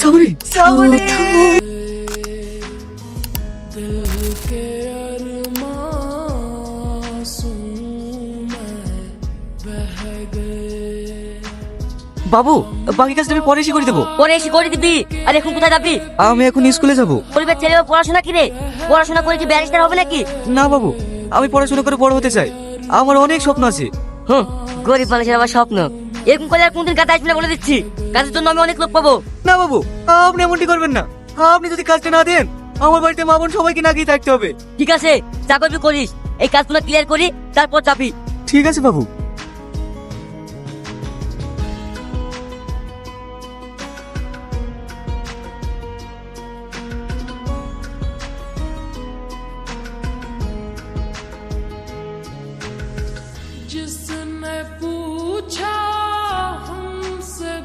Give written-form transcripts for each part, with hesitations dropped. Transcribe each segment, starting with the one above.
সাবরি সাবরি বাবু, বাকি কাজটা আমি পরে এসে করে দেবো। পরে এসে করে দিবি? আর এখন কোথায় যাবি? আমি এখন স্কুলে যাব। পরিবার ছেলে পড়াশোনা কি রে? পড়াশোনা করে কি ব্যারিস্টার হবে নাকি? না বাবু, আমি পড়াশোনা করে বড় হতে চাই। আমার অনেক স্বপ্ন আছে। গরিব মানুষের আবার স্বপ্ন। এরকম করে আর কোনদিন কাজ আসবে না বলে দিচ্ছি। কাজের জন্য আমি অনেক লোক পাবো। না বাবু, আপনি এমনটি করবেন না। আপনি যদি কাজটা না দেন, আমার বাড়িতে মা বোন সবাইকে না গিয়ে থাকতে হবে। ঠিক আছে, যা করবি করিস। এই কাজগুলো ক্লিয়ার করি, তারপর যাবি। ঠিক আছে বাবু।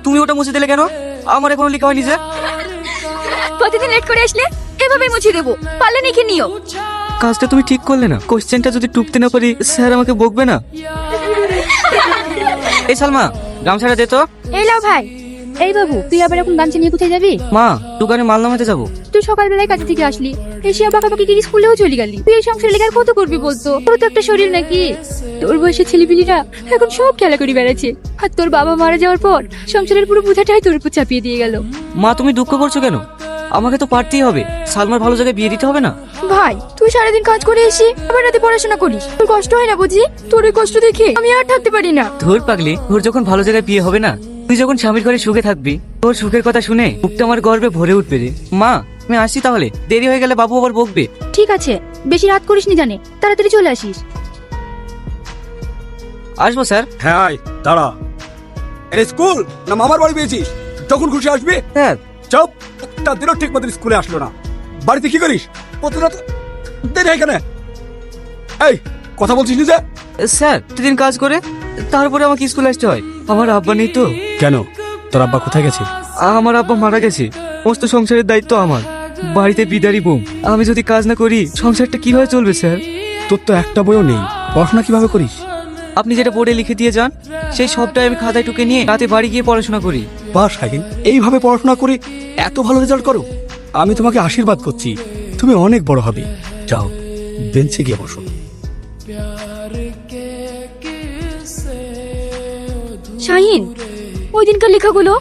তুমি ওটা মুছে দিলে কেন? আমার এখনো লেখা হয়নি যে। প্রতিদিন লেট করে আসলে এভাবে মুছে দেবো, পারলে লিখে নিও। কাজটা তুমি ঠিক করলে না। কোশ্চেনটা যদি টুকতে না পারি, স্যার আমাকে বকবে না? এই সালমা, গামছাটা দে তো। এই লাও ভাই। এই বাবু, তুই আবার এখন গামছা নিয়ে কোথায় যাবি? মা, দোকানে মাল নামাতে যাবো। তুই সকালবেলায় কাজে থেকে আসলি, এসে বাঁকাবাকি কি স্কুলেও চলে গেলি। তুই এই সংসারে লেখার কত করবি বলতো? তোর তো একটা শরীর নাকি? তোর বয়সের ছেলেপিলিরা এখন সব খেলা করে বেড়াচ্ছে, আর তোর বাবা মারা যাওয়ার পর সংসারের পুরো বোঝাটাই তোর উপর চাপিয়ে দিয়ে গেল। মা, তুমি দুঃখ করছো কেন? আমাকে তো পারতেই হবে। সালমার ভালো জায়গায় বিয়ে দিতে হবে না? ভাই, তুই সারাদিন কাজ করে এসে আবার রাতে পড়াশোনা করিস, তোর কষ্ট হয় না বুঝি? তোর এই কষ্ট দেখে আমি আর থাকতে পারি না। ধুর পাগলি, তোর যখন ভালো জায়গায় বিয়ে হবে না, তুই যখন স্বামীর ঘরে সুখে থাকবি, তোর সুখের কথা শুনে বুকটা আমার গর্বে ভরে উঠবে রে। মা, আমি আসছি তাহলে। দেরি হয়ে গেলে বাবু আবার বকবে। ঠিক আছে, বেশি রাত করিস নি জানে, তাড়াতাড়ি চলে আসিস। আসবো স্যার। হ্যাঁ আয়, দাঁড়া। এটা স্কুল না মামার বাড়ি পেয়েছিস? যখন খুশি আসবি। স্যার। চুপ। তার দিনও ঠিক মতো স্কুলে আসলো না। বাড়িতে কি করিস? প্রতিদিন দেরি এখানে। এই কথা বলছিস যে? স্যার, প্রতিদিন কাজ করে তারপরে আমাকে স্কুলে আসতে হয়। আমার আব্বা নেই তো। কেন, তোর আব্বা কোথায় গেছে? আমার আব্বা মারা গেছে। সমস্ত সংসারের দায়িত্ব আমার। বাড়িতে বিদারি বোম। আমি যদি কাজ না করি, সংসারটা কিভাবে চলবে স্যার? তোর তো একটা বইও নেই, পড়াশোনা কিভাবে করিস? আপনি যেটা বোর্ডে লিখে দিয়ে যান, সেই সবটাই আমি খাতায় টুকে নিয়ে রাতে বাড়ি গিয়ে পড়াশোনা করি। বাহ শাহিন, এইভাবে পড়াশোনা করে এত ভালো রেজাল্ট করো। আমি তোমাকে আশীর্বাদ করছি, তুমি অনেক বড় হবে। যাও, বেঞ্চে গিয়ে বসো। শাহিন, ওই দিনকার লেখাগুলো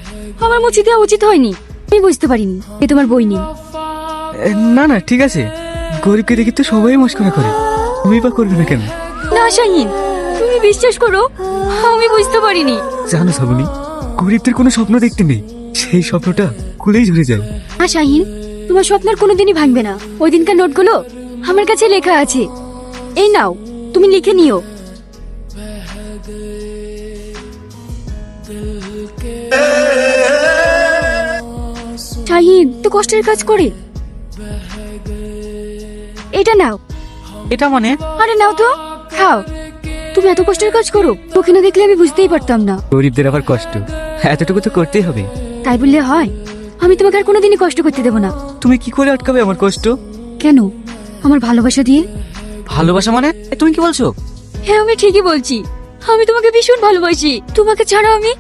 আমার মুছে দেওয়া উচিত হয়নি। আমি বুঝতে পারিনি এ তোমার বই নেই। না না, ঠিক আছে। গরিবকে দেখি তো সবাই মস্করা করে, তুমি বা করবে না কেন? না শাহিন, তুমি বিশ্বাস করো, আমি বুঝতে পারিনি। জানো সাবনি, গরিবদের কোনো স্বপ্ন দেখতে নেই, সেই স্বপ্নটা খুলেই ঝরে যায়। না শাহিন, তোমার স্বপ্ন আর কোনোদিনই ভাঙবে না। ওই দিনকার নোটগুলো আমার কাছে লেখা আছে, এই নাও, তুমি লিখে নিও। শাহিন তো কষ্টের কাজ করে। এটা নাও। এটা মানে? আরে নাও তো, খাও। তুমি এত কষ্টের কাজ করো, তোকে না দেখলে আমি বুঝতেই পারতাম না। গরিবদের আবার কষ্ট এতটুকু তো করতেই হবে। তাই বললে হয়? আমি তোমাকে আর কোনোদিনই কষ্ট করতে দেবো না। তুমি কি করে আটকাবে আমার কষ্ট? কেন? আমার ভালোবাসা দিয়ে। ভালোবাসা মানে? তুমি কি বলছো? হ্যাঁ, আমি ঠিকই বলছি। আমি তোমাকে ভীষণ ভালোবাসি। তোমাকে ছাড়া আমি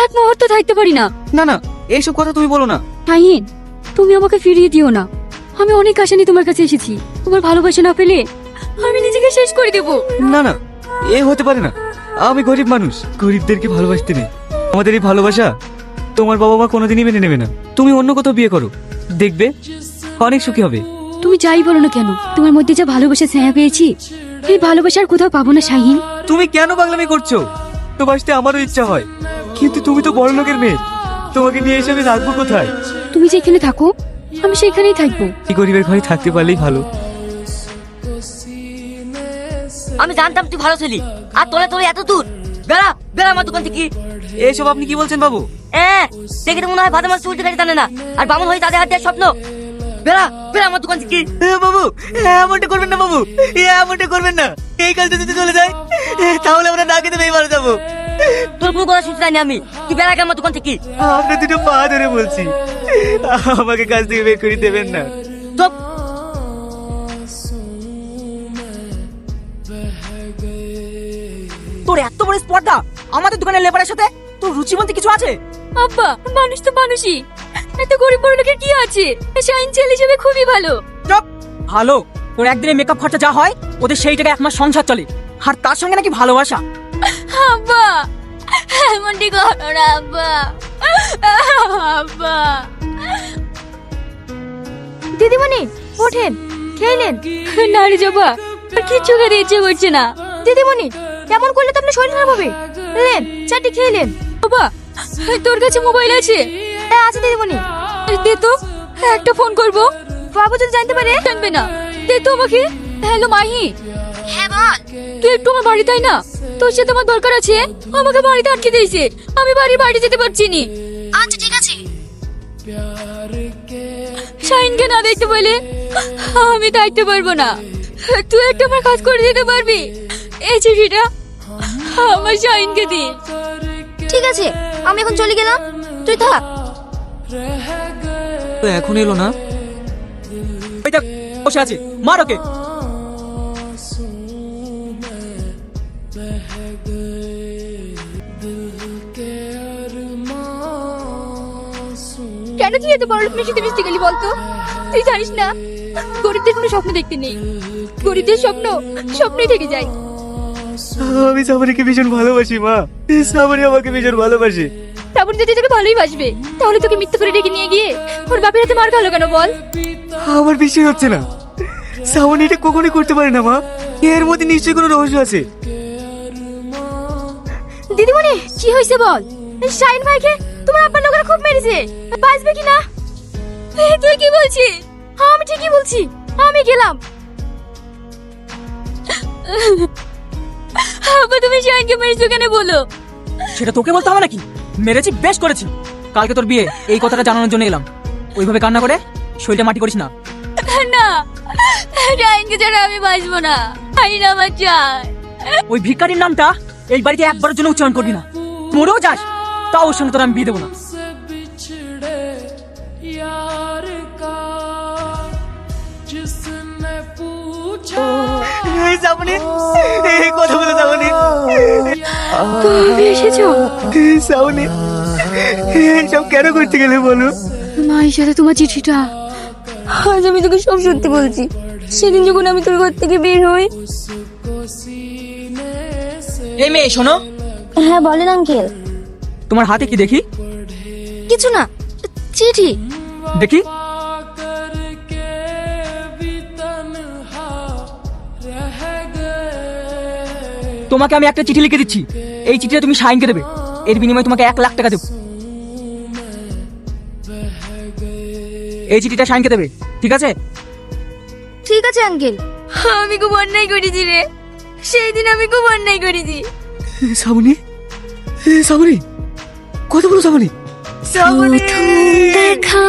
এক মুহূর্ত থাকতে পারি না। না না, এইসব কথা তুমি বলো না। শাহিন, তুমি আমাকে ফিরিয়ে দিও না। আমি অনেক আশা নিয়ে তোমার কাছে এসেছি। তোমার ভালোবাসা না পেলে আমি নিজেকে শেষ করে দেবো। না না, এ হতে পারে না। আমি গরিব মানুষ, গরিবদেরকে ভালোবাসতে নেই। আমাদের এই ভালোবাসা তোমার বাবা মা কোনোদিনই মেনে নেবে না। তুমি অন্য কোথাও বিয়ে করো, দেখবে অনেক সুখী হবে। তুমি যাই বলো না কেন, তোমার মধ্যে যা ভালোবাসা ছায়া পেয়েছি, এই ভালোবাসার কোথাও পাবো না শাহিন। তুমি কেন পাগলামি করছো? তো বাসতে আমারও ইচ্ছা হয়, কিন্তু তুমি তো বড় লোকের মেয়ে, তোমাকে নিয়ে এসে আমি রাখবো কোথায়? তুমি যেখানে থাকো আমি সেখানেই থাকবো। এই গরিবের ঘরে থাকতে পারলেই ভালো। আমি জানতাম তুই ভালো ছেলি, আর তোলে তোলে এত দূর। বেড়া বেড়া আমার দোকান থেকে। এইসব আপনি কি বলছেন বাবু? দেখে তো মনে হয় ভালো মাছ উল্টে গাড়ি জানে না, আর বামন হয়ে তাদের হাত দেওয়ার স্বপ্ন। বেড়া বেড়া আমার দোকান থেকে। বাবু, এমনটা করবেন না বাবু, এমনটা করবেন না। এই কাজটা যদি চলে যায়, তাহলে আমরা না খেতে পেয়ে মারা যাবো। তোর কোনো কথা শুনতে চাইনি আমি, তুই বেড়া আমার দোকান থেকে। আপনার দুটো পা ধরে বলছি, আমাকে কাজ থেকে বের করে দেবেন না। চুপ। তোর এত বড় স্পর্ধা আমাদের দোকানের লেবারের সাথে তোর রুচি বলতে কিছু আছে? আব্বা, মানুষ তো মানুষই। এত গরিব বড় লোকের কি আছে? শাইন ছেলে হিসেবে খুবই ভালো। চুপ। ভালো, তোর একদিনের মেকআপ খরচা যা হয় ওদের সেই টাকা এক মাস সংসার চলে, আর তার সঙ্গে নাকি ভালোবাসা। আব্বা, এমনটি করো না আব্বা। আব্বা। দিদিমণি ওঠেন, খেলেন? না রে জবা, কিচ্ছু খেতে ইচ্ছে করছে না। দিদিমণি কেমন করলে তো আপনার শরীর খারাপ হবে। নেন চাটি খেলেন। বাবা, তোর কাছে মোবাইল আছে? হ্যাঁ আছে দিদিমণি। দে তো, একটা ফোন করব। বাবু যদি জানতে পারে? জানবে না। দে তো আমাকে। হ্যালো মাহি। হ্যাঁ বল। তুই একটু আমার বাড়ি তাই না? তোর সাথে আমার দরকার আছে। আমাকে বাড়িতে আটকে দিয়েছে, আমি বাড়ি যেতে পারছি নি। আচ্ছা ঠিক আছে। শাইনকে না দেখতে বলে আমি দেখতে পারবো না। তুই একটা আমার কাজ করে দিতে পারবি? এই চিঠিটা আমার শাইনকে দি। ঠিক আছে, আমি এখন চলে গেলাম, তুই থাক। তো এখন এলো না? ওই দেখ বসে আছে, মার ওকে। কেন তুই এত বড় লোক মিশিতে মিশতে গেলি বলতো? তুই জানিস না গরিবদের কোনো স্বপ্ন দেখতে নেই, গরিবদের স্বপ্নই থেকে যায়। আমি সাবরিকে ভীষণ ভালোবাসি মা, সাবরি আমাকে ভীষণ ভালোবাসে। তারপর যদি তোকে ভালোই বাসবে, তাহলে তোকে মিথ্যে করে ডেকে নিয়ে গিয়ে ওর বাপের হাতে মার খালো কেন বল? আমার বিশ্বাস হচ্ছে না, সাবরি এটা কখনোই করতে পারে না মা। এর মধ্যে নিশ্চয়ই কোনো রহস্য আছে। দিদিমণি কি হয়েছে বল? শাইন ভাইকে তোমার আব্বার লোকেরা খুব মেরেছে, বাঁচবে কি না? তুই কি বলছিস? আমি ঠিকই বলছি, আমি গেলাম। আব্বা তুমি শাইনকে মেরেছো কেন বলো? সেটা তোকে বলতে হবে নাকি? মেরেছি, বেশ করেছি। কালকে তোর বিয়ে, এই কথাটা জানানোর জন্য এলাম। ওইভাবে কান্না করে শরীরটা মাটি করিস না। না, শাইনকে ছাড়া আমি বাঁচবো না। শাইন আমার চাই। ওই ভিখারির নামটা এই বাড়িতে একবারের জন্য উচ্চারণ করবি না। মরেও যাস, তাও ওর সঙ্গে তোর আমি বিয়ে দেবো না। সাবরি, এই কথা বলে সাবরি। তুমি এসেছো? সাবরি, সব কেন করতে গেলে বলো? মায়ের সাথে তোমার চিঠিটা। আজ আমি তোকে সব সত্যি বলছি। সেদিন যখন আমি তোর ঘর থেকে বের হই। এই মেয়ে শোনো। হ্যাঁ বলেন আঙ্কেল। তোমার হাতে কি দেখি? কিছু না, চিঠি। দেখি। তোমাকে আমি একটা চিঠি লিখে দিচ্ছি, এই চিঠিটা তুমি শাইনকে দেবে। এর বিনিময়ে তোমাকে 1 লাখ টাকা দেবো। এই চিঠিটা শাইনকে দেবে, ঠিক আছে? ঠিক আছে আঙ্কেল। আমি খুব অন্যায় করেছি রে, সেই দিন আমি খুব অন্যায় করেছি। সাবরি, সাবরি, কথা বলো সাবরি। দেখা